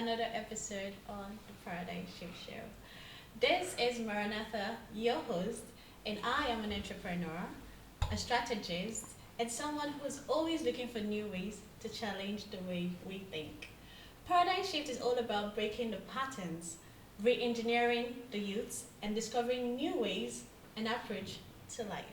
another episode on the Paradigm Shift Show. This is Natha, your host, and I am an entrepreneur, a strategist, and someone who's always looking for new ways to challenge the way we think. Paradigm Shift is all about breaking the patterns, re engineering the youths, and discovering new ways and approach to life.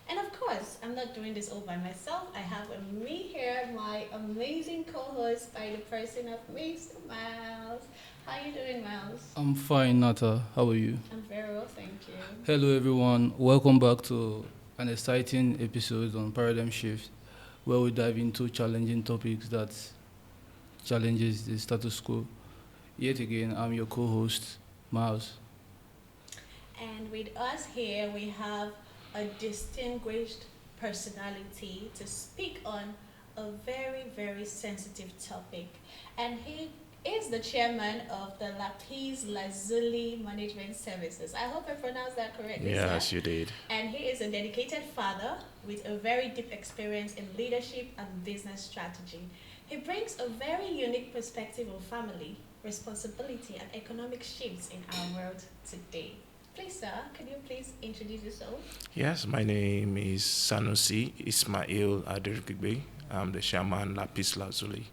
And of course, I'm not doing this all by myself. I have with me here my amazing co-host by the person of Mr. Miles. How you doing, Miles? I'm fine, Natha. How are you? I'm very well, thank you. Hello, everyone. Welcome back to an exciting episode on Paradigm Shift, where we dive into challenging topics that challenges the status quo. Yet again, I'm your co-host, Miles. And with us here, we have a distinguished personality to speak on a very, very sensitive topic. And he is the chairman of the Lapis Lazuli Management Services. I hope I pronounced that correctly. Yes, sir. you did. And he is a dedicated father with a very deep experience in leadership and business strategy. He brings a very unique perspective of family, responsibility, and economic shifts in our world today. Please, sir, can you please introduce yourself? Yes, my name is Sanusi Ismail Adirgbe. I'm the chairman Lapis Lazuli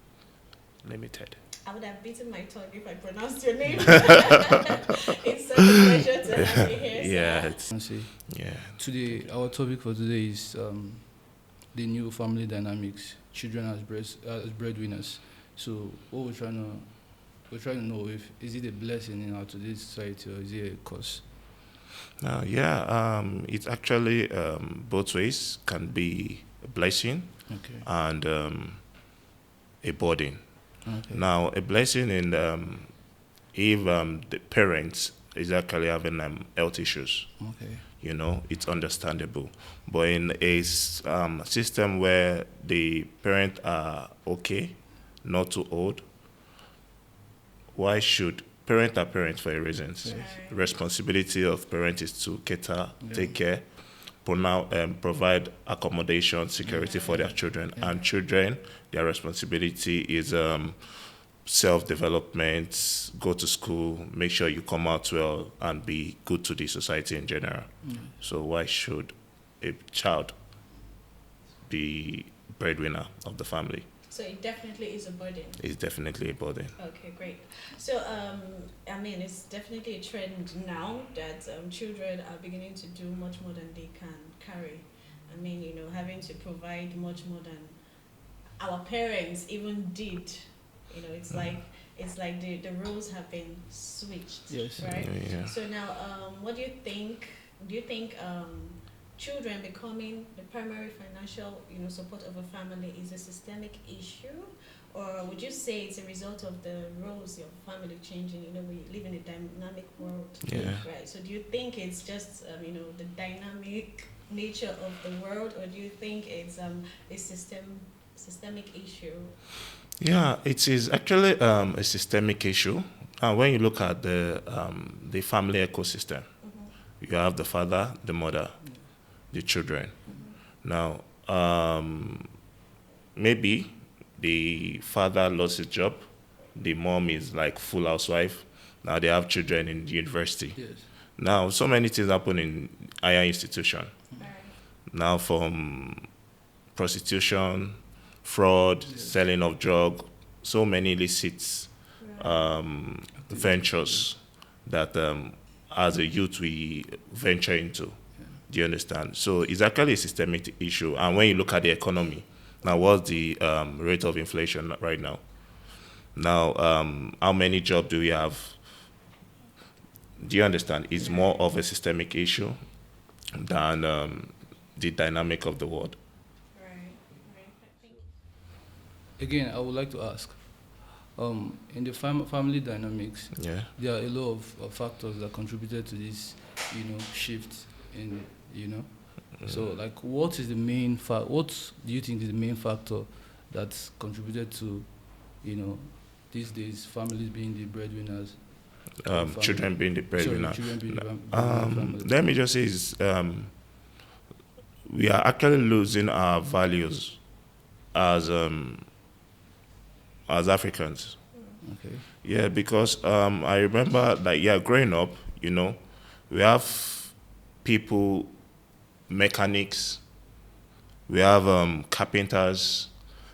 Limited. I would have beaten my tongue if I pronounced your name. It's such a pleasure to have you here, sir. Yeah, yeah. Today, our topic for today is the new family dynamics, children as breadwinners. So, what we're trying to know if is it a blessing in our today's society or is it a curse? It's actually both ways can be a blessing Okay. and a burden. Okay. Now, a blessing in if the parents is actually having health issues, Okay. it's understandable. But in a system where the parents are okay, not too old, why should parents are parents for a reason? Yes. Responsibility of parents is to cater, Yeah. take care, provide accommodation, security for their children. Yeah. And children, their responsibility is self-development, go to school, make sure you come out well, and be good to the society in general. Yeah. So why should a child be breadwinner of the family? So it definitely is a burden. It's definitely a burden. Okay, great. So, it's definitely a trend now that children are beginning to do much more than they can carry. Having to provide much more than our parents even did. It's like the roles have been switched. Yes. Right. Yeah. So now, what do you think? Do you think children becoming the primary financial, support of a family is a systemic issue, or would you say it's a result of the roles of family changing? We live in a dynamic world, Yeah. right? So do you think it's just, the dynamic nature of the world, or do you think it's a systemic issue? Yeah, it is actually a systemic issue. And when you look at the family ecosystem, Mm-hmm. you have the father, the mother, the children. Now, maybe the father lost his job, the mom is like full housewife. Now they have children in university. Yes. Now, so many things happen in higher institution. Right. Now, from prostitution, fraud, Yes. selling of drug, so many illicit ventures that as a youth we venture into. Do you understand? So it's actually a systemic issue. And when you look at the economy, now what's the rate of inflation right now? Now, how many jobs do we have? Do you understand? It's more of a systemic issue than the dynamic of the world. Right. Thank you. Again, I would like to ask, in the family dynamics, Yeah. there are a lot of factors that contributed to this, shift in. So, like, what is the main what do you think is the main factor that's contributed to, these days families being the breadwinners? Children being the breadwinner. Sorry, children being the breadwinner family. Let me just say is we are actually losing our values as Africans. Okay. Yeah, because I remember like growing up, we have people, mechanics, we have carpenters,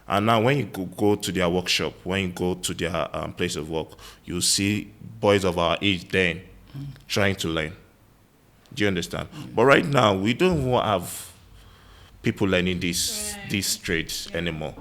and now when you go to their workshop, when you go to their place of work, you see boys of our age then trying to learn. Do you understand? But right now we don't even have people learning these trades anymore.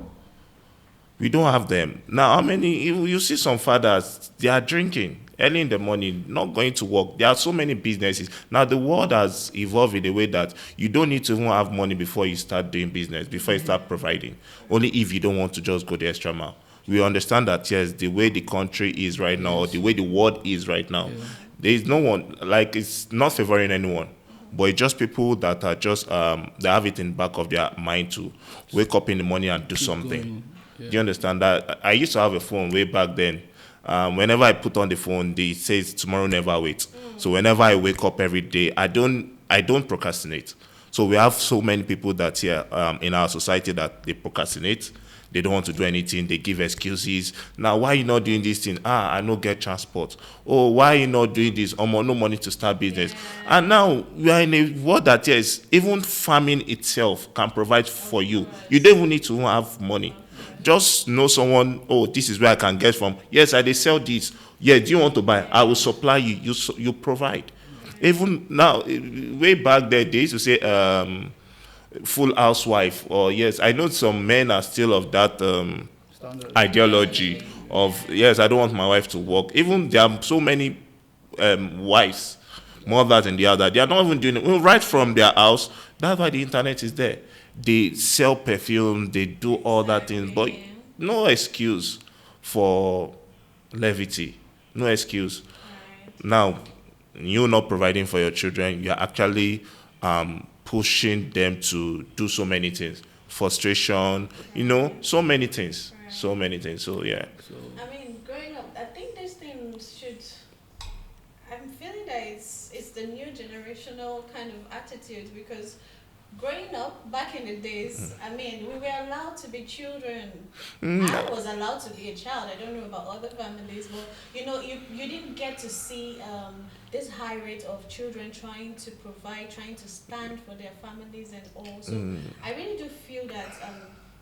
We don't have them. Now, how many, you see some fathers, they are drinking early in the morning, not going to work. There are so many businesses. Now, the world has evolved in a way that you don't need to even have money before you start doing business, before you start providing, only if you don't want to just go the extra mile. We understand that, yes, the way the country is right now, or the way the world is right now, there is no one, like, it's not favoring anyone. But it's just people that are just, they have it in the back of their mind to wake up in the morning and do something. Going. Do you understand that? I used to have a phone way back then. Whenever I put on the phone, it says tomorrow never waits. So whenever I wake up every day, I don't procrastinate. So we have so many people that here in our society that they procrastinate. They don't want to do anything. They give excuses. Now, why you not doing this thing? I no get transport. Oh, why you not doing this? No money to start business. And now we are in a world that yes, even farming itself can provide for you. You don't even need to have money. Just know someone, oh, this is where I can get from. Yes, they sell this. Yeah, do you want to buy? I will supply you. You provide. Even now, way back there, they used to say full housewife. Or yes, I know some men are still of that ideology of, yes, I don't want my wife to work. Even there are so many wives, mothers and the other. They are not even doing it. Right from their house, that's why the internet is there. They sell perfume, they do all that things, but no excuse for levity. No excuse. Now, you're not providing for your children, you're actually pushing them to do so many things. Frustration, so many things. So many things. So, yeah. I mean, growing up, I think these things should. I'm feeling that it's the new generational kind of attitude because growing up back in the days, I mean, we were allowed to be children. I was allowed to be a child. I don't know about other families, but you didn't get to see this high rate of children trying to provide, trying to stand for their families and all. So I really do feel that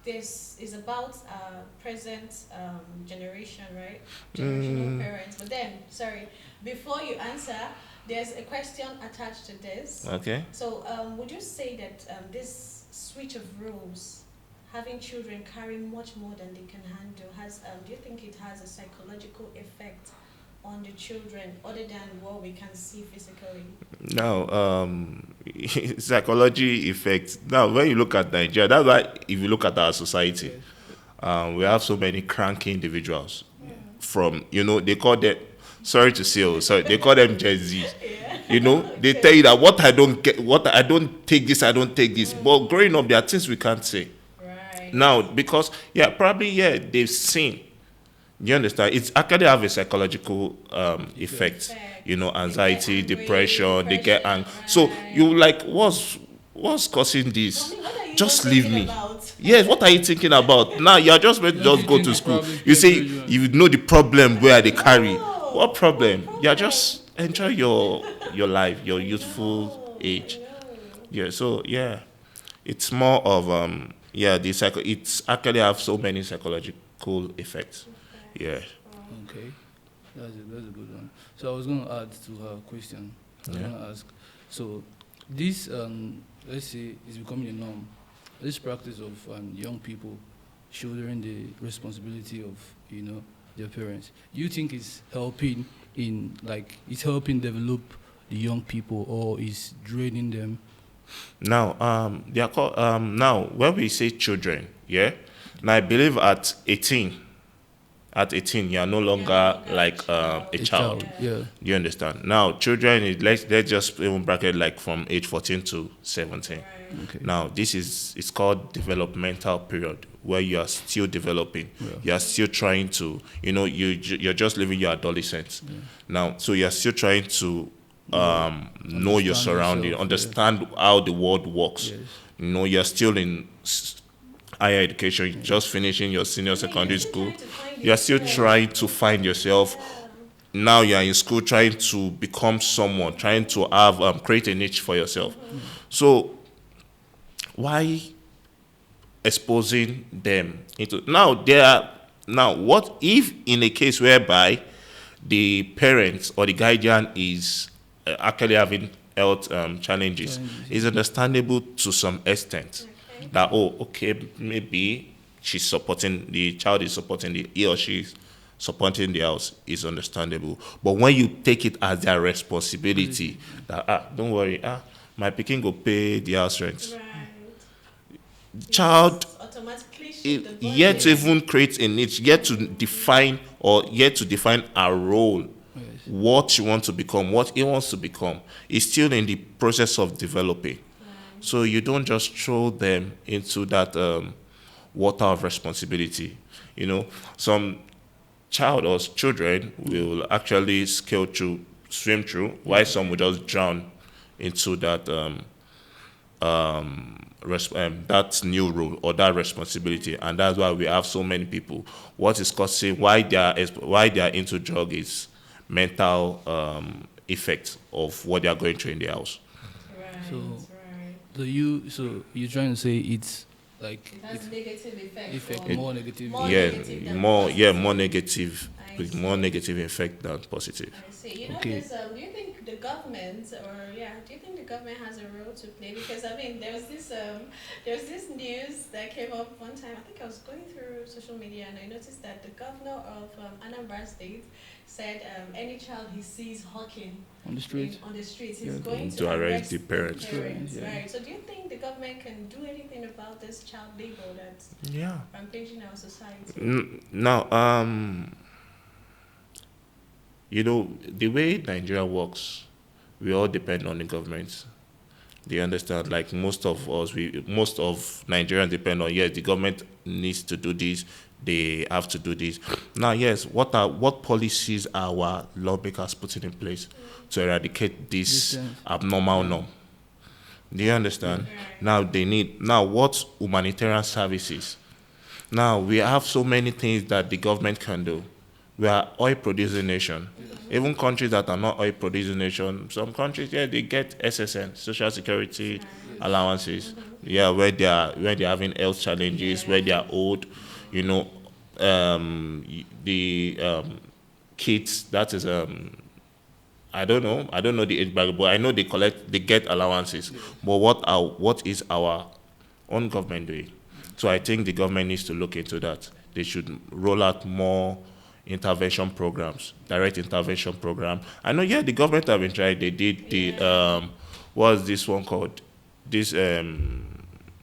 this is about present generation, right? Generational parents. But then, sorry, before you answer, there's a question attached to this. Okay. So, would you say that this switch of roles, having children carry much more than they can handle, do you think it has a psychological effect on the children other than what we can see physically? Now, psychology effects. Now, when you look at Nigeria, that's why if you look at our society, we have so many cranky individuals. From, they call them, sorry to say, they call them Gen Z. They tell you that what I don't get, I don't take this. But growing up, there are things we can't say. Right. Now, because, probably, they've seen. You understand? It's actually have a psychological effect. Anxiety, depression, they get angry. Right. So you like, what's causing this? Mommy, what are you Just not leave thinking me. about? Yes, what are you thinking about? Now you're just meant to just go to school. You say you know the problem where they carry. What problem? You're just enjoy your life, your youthful age. Yeah, so it's more of it's actually have so many psychological effects. Yeah. Okay, that's a good one. So I was going to add to her question. I was going to ask. So this, let's say, is becoming a norm. This practice of young people shouldering the responsibility of their parents. Do you think it's helping develop the young people, or is draining them? Now, they are called now when we say children, now I believe at 18, you are no longer like a child. Yeah. You understand? Now, children is let's just even bracket like from age 14 to 17. Okay. Now, it's called developmental period where you are still developing. Yeah. You are still trying to, you're just living your adolescence. Yeah. Now, so you're still trying to know your surrounding, yourself, understand how the world works. Yes. You're still in higher education, just finishing your senior secondary school. You're still Trying to find yourself. Now you are in school trying to become someone, trying to have create a niche for yourself. So why exposing them into now what if in a case whereby the parents or the guardian is actually having health challenges? It's understandable to some extent that okay, maybe the child is supporting he or she is supporting the house, is understandable. But when you take it as their responsibility, that don't worry, my pikin go pay the house rent. Right. Child Automatically shift the yet to burden. even create a niche, yet to define a role, what she wants to become, what he wants to become, is still in the process of developing. So you don't just throw them into that water of responsibility. Some child or children will actually swim through, while some will just drown into that that new role or that responsibility, and that's why we have so many people. What is causing why they are into drug is mental effects of what they are going through in the house. Right. So, Right. So you're trying to say it's like It has negative effect. more negative. More Yeah, negative than more positive. more negative, I with see. more negative effect than positive. I see. Okay. Do you think the government, do you think the government has a role to play? Because there was this news that came up one time. I think I was going through social media and I noticed that the governor of Anambra State said any child he sees hawking On the street. on the streets, Yeah. he's going To to arrest the parents. Yeah. Right. So do you think the government can do anything about this child labor that's Yeah. rampaging our society? Now, the way Nigeria works, we all depend on the government. Do you understand? Like most of Nigerians depend on, yes, the government needs to do this, they have to do this. Now, yes, what policies are our lawmakers putting in place to eradicate this abnormal norm? Do you understand? Right. Now what humanitarian services? Now we have so many things that the government can do. We are oil producing nation. Even countries that are not oil producing nation, some countries, yeah, they get SSN, social security allowances. Yeah, where they're having health challenges, where they are old, the kids, that is I don't know the age bracket, but I know they get allowances. But what is our own government doing? So I think the government needs to look into that. They should roll out more intervention programs, direct intervention program. I know, yeah, the government have been trying. They did the what's this one called? This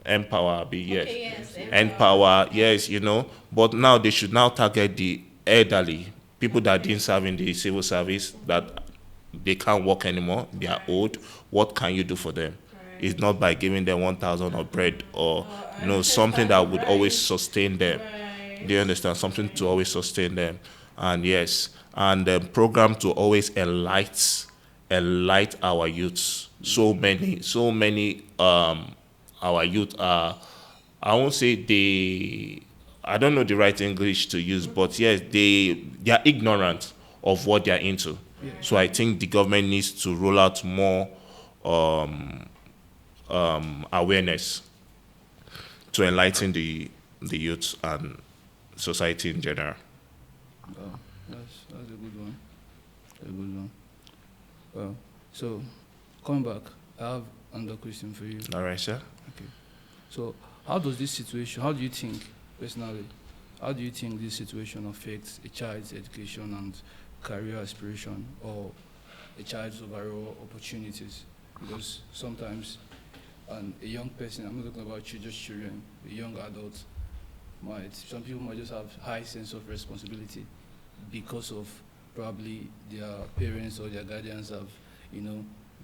Empower, Okay, yes, Empower, yes, But now they should now target the elderly, people that didn't serve in the civil service, that they can't work anymore, they are old. What can you do for them? It's not by giving them 1,000 of bread or something that would always sustain them. Right. Do you understand? Something to always sustain them. And yes, and the program to always enlight our youths. So many our youth are, I won't say I don't know the right English to use, but yes, they are ignorant of what they are into. So I think the government needs to roll out more awareness to enlighten the youth and society in general. Oh, that's a good one. A good one. Well, so coming back, I have another question for you. All right, sir. Okay. So how do you think, personally, this situation affects a child's education and career aspiration, or a child's overall opportunities? Because sometimes a young person, I'm not talking about just children, a young adult, some people might just have high sense of responsibility because of probably their parents or their guardians have,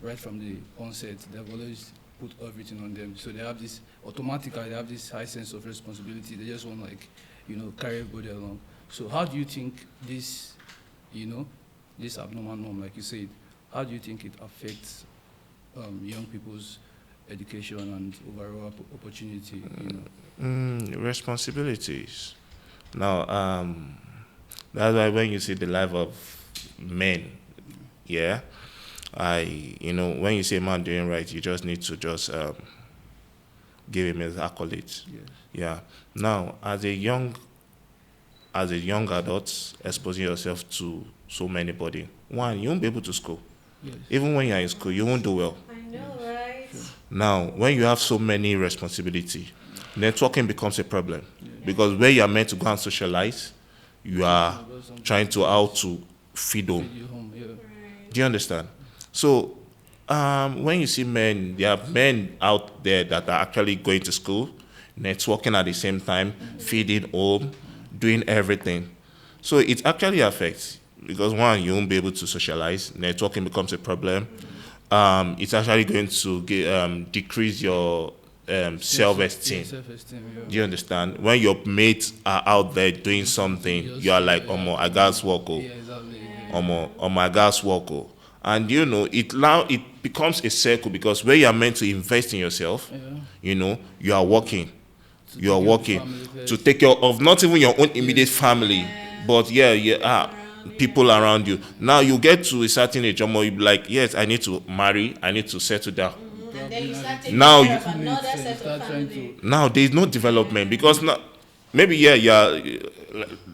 right from the onset, they've always put everything on them. So they have this high sense of responsibility. They just want carry everybody along. So how do you think this, this abnormal norm, like you said, how do you think it affects young people's education and overall opportunity, Responsibilities. Now, that's why when you see the life of men, yeah, when you see a man doing right, you just need to just give him his accolades. Yes. Yeah. Now, as a young adult, exposing yourself to so many body, one, you won't be able to school. Yes. Even when you're in school, you won't do well. I know, right? Now, when you have so many responsibility, networking becomes a problem because where you are meant to go and socialize, you are trying to how to feed home. Feed you home, yeah. Right. Do you understand? So, when you see men, there are men out there that are actually going to school, networking at the same time, feeding home, doing everything. So it actually affects because one, you won't be able to socialize. Networking becomes a problem. It's actually going to decrease your self-esteem. Self-esteem, yeah. Do you understand? When your mates are out there doing something, you are like, I gas walk. Yeah, exactly. I gas walk. And it becomes a circle because where you are meant to invest in yourself, you are working. You are working to take care of not even your own immediate family, but people around you. Now you get to a certain age, you be like, yes, I need to marry, I need to settle down. And then you start taking Now care you- of another set of family. Now there is no development because now maybe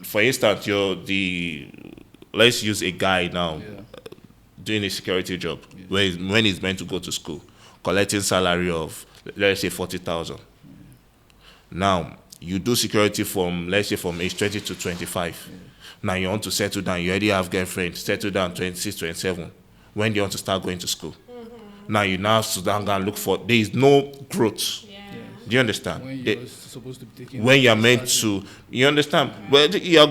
for instance, let's use a guy now doing a security job when he's meant to go to school, collecting salary of let's say 40,000. Now you do security from let's say from age 20 to 25. Now you want to settle down. You already have girlfriend. Settle down 26, 27. When do you want to start going to school? Now you now sit down and look for. There is no growth. Yeah. Do you understand? When you're supposed to be taking When you are meant to, you understand? Well, you are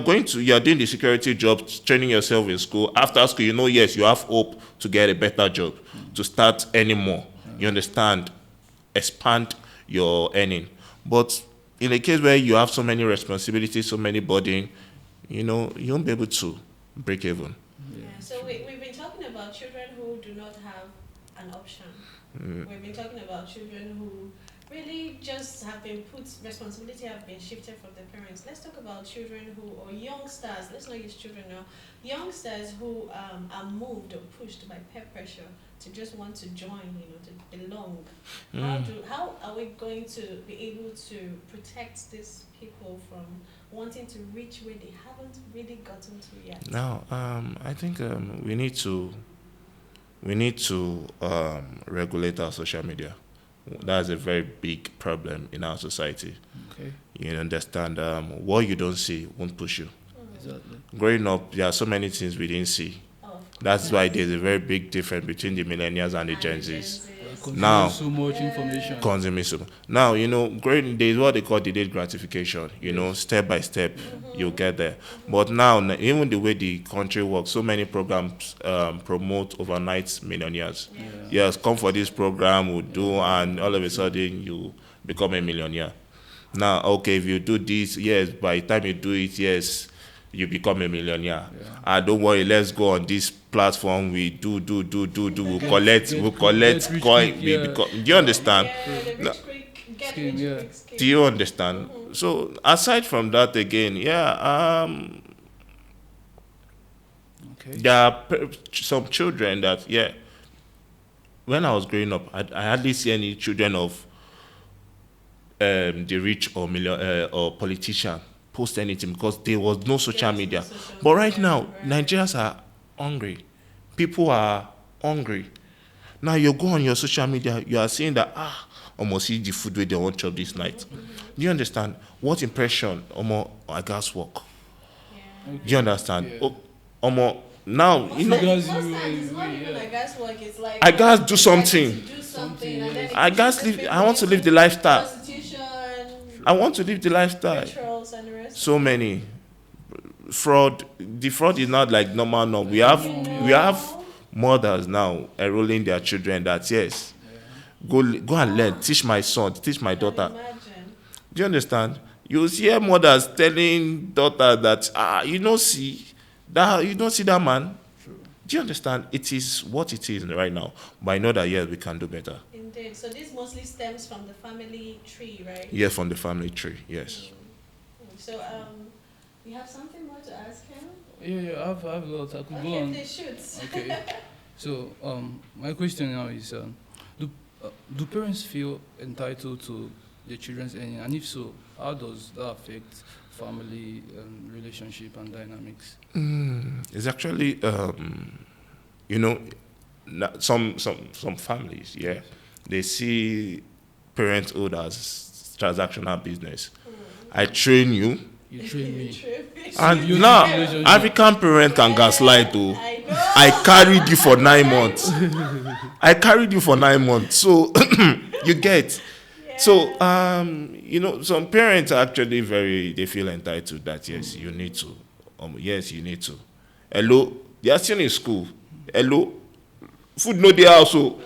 doing the security job, training yourself in school. After school, yes, you have hope to get a better job, to start earning more. You understand? Expand your earning. But in a case where you have so many responsibilities, so many burden, you won't be able to break even. Yeah. So we've been talking about children who do not have an option. We've been talking about children who really just have been responsibility have been shifted from their parents. Let's talk about children or youngsters, let's not use children now, youngsters who are moved or pushed by peer pressure to just want to join, to belong. How are we going to be able to protect these people from wanting to reach where they haven't really gotten to yet? Now, I think we need to regulate our social media. That's a very big problem in our society. Okay. You understand? What you don't see won't push you. Exactly. Growing up, there are so many things we didn't see. That's why there's a very big difference between the millennials and the Gen Zs. Now, so much information. consuming so. Now, there's what they call delayed gratification. Step by step, you'll get there. But now, even the way the country works, so many programs promote overnight millionaires. Yes, come for this program, we'll do, and all of a sudden you become a millionaire. Now, okay, if you do this, yes, by the time you do it, yes, you become a millionaire. Don't worry, let's go on this platform. We do. We'll collect coin. Do you understand? Do you understand? So aside from that, again, there are some children that when I was growing up, I hardly see any children of the rich or or politician post anything because there was no social media. But right now, Nigerians are hungry. People are hungry. Now you go on your social media, you are seeing that almost see the food where they want to chop this night. Do you understand? What impression I gas work? Do you understand? Now Most times it's not even like gas work. It's like I gas do something. And then I want to live the lifestyle. Prostitution. I want to live the lifestyle. Rituals and the rest. So many fraud. The fraud is not like normal. No, we have mothers now enrolling their children. That yes, go and learn. Teach my son. Teach my daughter. Imagine. Do you understand? You hear mothers telling daughters that you don't see that man. True. Do you understand? It is what it is right now. But I know that yes, we can do better. Indeed. Indeed. So this mostly stems from the family tree, right? Yes, from the family tree. Yes. So you have something more to ask him? Yeah, I have a lot. I could go Okay, on. please shoot. Okay. So, my question now is, do parents feel entitled to their children's earning, and if so, how does that affect family relationship and dynamics? It's actually, you know, some families, yeah, they see parenthood as transactional business. I train you, You train me. and you now relationship. African parent can gaslight though. I know. I carried you for 9 months. I carried you for 9 months. So you get. So some parents are actually they feel entitled that yes, you need to. Yes, you need to. Hello, they are still in school. Hello, food no dey house. Oh.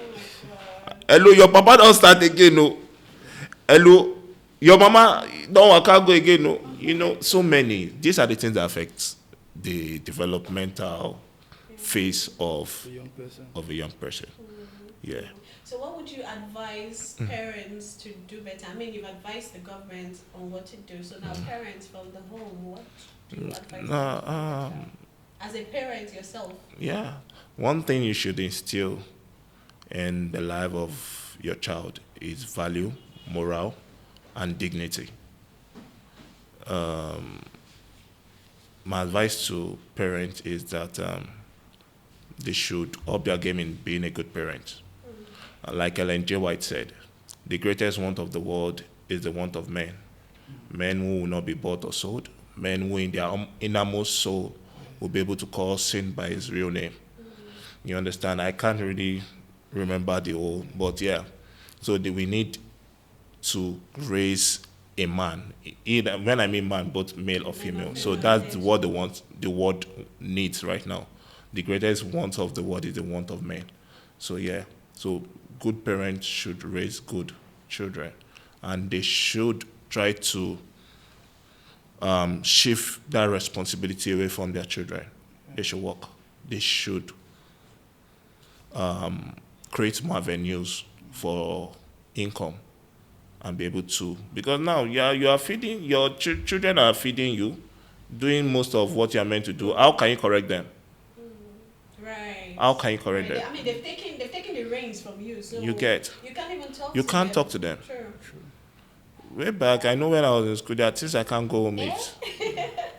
Hello, your papa don't start again. No. Hello, your mama don't waka go again. No. So many. These are the things that affect the developmental phase of A young person. a young person. Yeah. So what would you advise parents to do better? I mean, you've advised the government on what to do. So now parents from the home, what do you advise them to do better? As a parent yourself? Yeah. One thing you should instill in the life of your child is value, morale, and dignity. My advice to parents is that they should up their game in being a good parent. Like Ellen J. White said, the greatest want of the world is the want of men. Men who will not be bought or sold, men who in their innermost soul will be able to call sin by his real name. You understand? I can't really remember the whole, but yeah. So we need to raise a man. Either, when I mean man, both male or female. So that's what the world needs right now. The greatest want of the world is the want of men. So yeah. So good parents should raise good children, and they should try to shift that responsibility away from their children. They should work. They should create more avenues for income and be able to, because now you are feeding your children are feeding you, doing most of what you are meant to do. How can you correct them? Right. How can you correct them? I mean, they've taken the reins from you, so You get. you can't even talk. You to can't them. talk to them. True. Way back, I know when I was in school, there are things I can't go home with.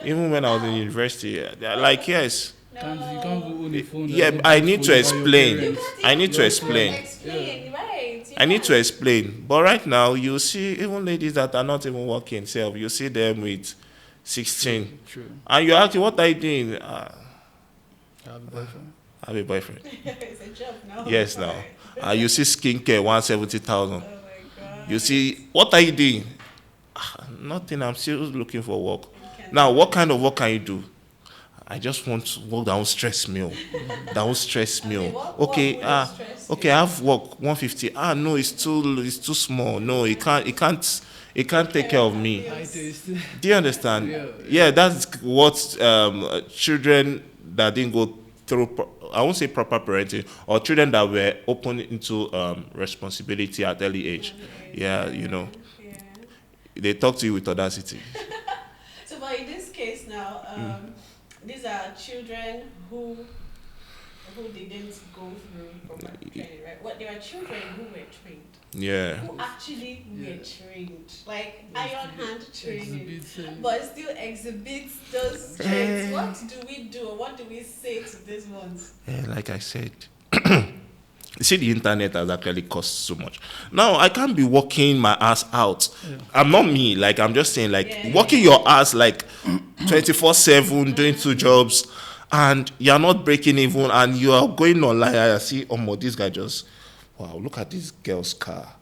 Even when I was in university, they're like, yes. No. You can't go on the phone. Yeah, I need to explain. You can't I even need to explain. Explain, right? You I need can't. to explain. But right now, you see even ladies that are not even working self, you see them with 16. True. And you ask, what are you doing? I have a boyfriend. I have a boyfriend. It's a job now. Yes, now. You see skincare, 170,000. Oh my God. You see, what are you doing? Nothing, I'm still looking for work. can't Now, what kind of work can you do? I just want work that won't stress me. That won't stress me. what Okay, would stress you? okay, I have work 150. No, it's too small. No, it can't take care of me. I taste. Do you understand? Yeah. Yeah, that's what children that didn't go through, I won't say proper parenting, or children that were open into responsibility at early age. Yeah, Yeah. they talk to you with audacity. So, but in this case now, these are children who didn't go through proper training, right? What, there are children who were trained. Yeah. Who actually were trained, like iron hand training, Exhibit, but still exhibits those traits. What do we do, or what do we say to these ones? Yeah, like I said, you see, the internet has actually cost so much. Now, I can't be working my ass out. Yeah. I'm not me. Like, I'm just saying, like, Yeah. working your ass, like, 24/7, doing 2 jobs, and you're not breaking even, and you are going online, and I see, this guy just, wow, look at this girl's car.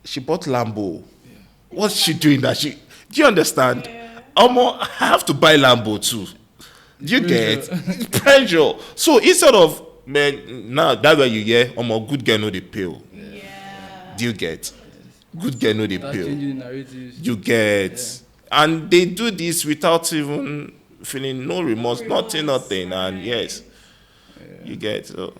She bought Lambo. Yeah. What's she doing that do you understand? Yeah. I have to buy Lambo too. Do you get Pressure. pressure? So instead of, man, now that's where you hear, good girl know the pill. Yeah. Do you get? Good girl know the That's pill. changing narratives. You get. And they do this without even feeling no remorse, nothing. And yes, you get. So.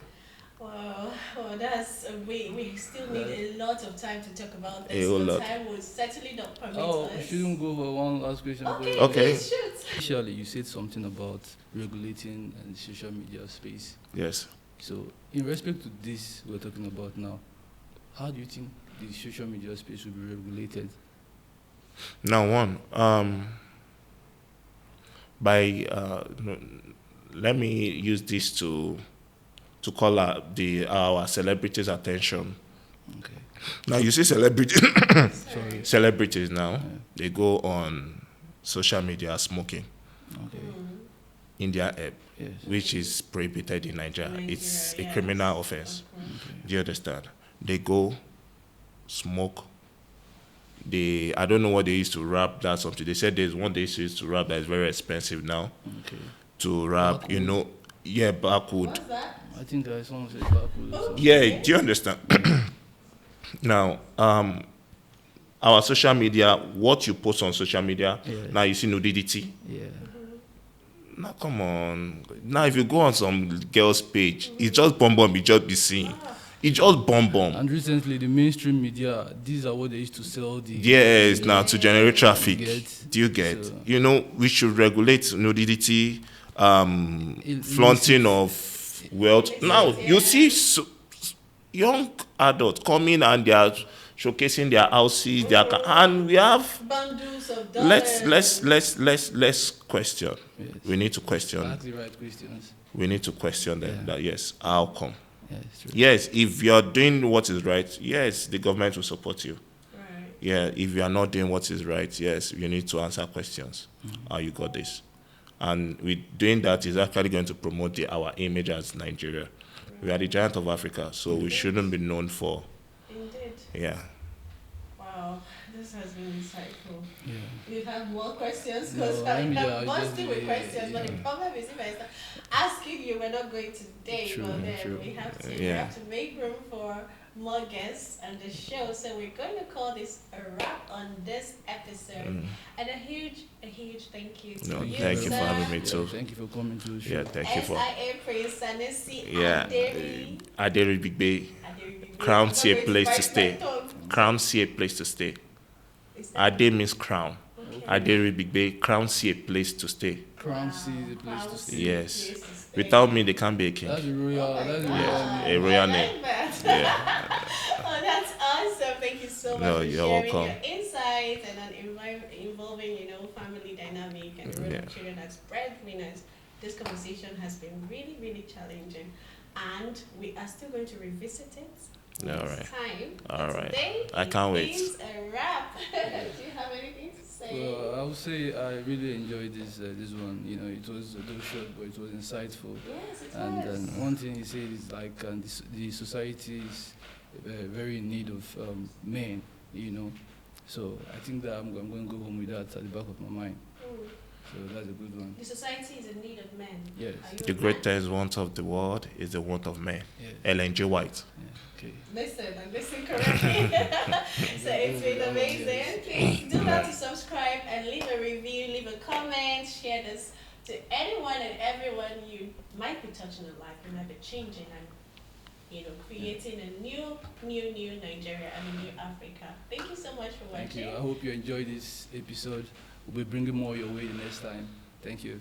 Well, that's we still need a lot of time to talk about A this. whole The lot. time will certainly not permit Oh, us. we shouldn't go for one last question. Okay, Okay. please shoot. Initially, you said something about regulating the social media space. Yes. So, in respect to this we're talking about now, how do you think the social media space will be regulated? Now, one, by let me use this to call out our celebrities' attention. Okay. Now, you see celebrities, Sorry. celebrities now, they go on social media smoking Okay. in their app, Yes. which is prohibited in Nigeria. It's a Yes. criminal offense. Okay. Do you understand? They go smoke. I don't know what they used to wrap that something. They said there's one they used to wrap that is very expensive now Okay. to wrap, Barcode? barcode. What's that? I think someone said barcode or something. Yeah, do you understand? Now, our social media, what you post on social media, Yeah. now you see nudity. Yeah. Now, come on. Now, if you go on some girl's page, it's just bomb, it just be seen. It's just bomb. And recently, the mainstream media, these are what they used to sell the. Yes, now to generate traffic. You get? Do you get? So- We should regulate nudity, Illicit. flaunting of wealth. Illicit, Now, you yeah. see young adults coming and they are showcasing their houses, and we have. Bundles of dollars. Let's question. Yes. We need to question. Ask the right questions. We need to question them. Yeah. That yes, how come? Yeah, it's true. Yes, if you are doing what is right, yes, the government will support you. Right. Yeah, if you are not doing what is right, yes, you need to answer questions. How you got this? And with doing that is actually going to promote our image as Nigeria. We are the giant of Africa, so we shouldn't be known for. Indeed. Yeah. Wow, this has been insightful. Yeah. We have more questions No, because let me I'm just- bursting with yeah, questions, but the yeah. problem is if I start asking you, we're not going today, True, but then true. we have to Yeah. make room for more guests on the show. So we're going to call this a wrap on this episode. And a huge thank you to No, you, thank you for sir. having me Yeah, too. thank you for coming to the show. Yeah, thank you for. SIA Prine Sanusi Yeah. Aderi. Aderi Big Bay. Aderi. Crown I'm see a not going place to bite stay. my tongue. Crown see a place to stay. Is that Ade means crown. okay? Aderi Big Bay. Crown see a place to stay. Crown C is a place Crown to C stay. is a Yes. place to stay. Without me, they can't be a king. That's a royal. Oh my That's a God. royal Yeah, name. a royal I name. like that. Yeah. Oh, that's awesome. Thank you so much No, for you're sharing welcome. your insights and on involving, family dynamic and the role Yeah. of children as breadwinners. This conversation has been really, really challenging, and we are still going to revisit it All next right. time. All But right. Today I can't wait. is a wrap. Do you have anything to say? Well, I would say I really enjoyed this one. It was a little short, but it was insightful. Yes, it And was. one thing he said is like the society is very in need of men. So I think that I'm going to go home with that at the back of my mind. Mm. So that's a good one. The society is in need of men. Yes. Are you The a man? greatest want of the world is the want of man. Yeah. Ellen G. White. Yeah. Okay. Listen correctly. So it's been amazing. Please do not to subscribe and leave a review, leave a comment, share this to anyone and everyone you might be touching a life, you might be changing and creating a new Nigeria and a new Africa. Thank you so much for Thank watching. you. I hope you enjoyed this episode. We'll be bringing more your way the next time. Thank you.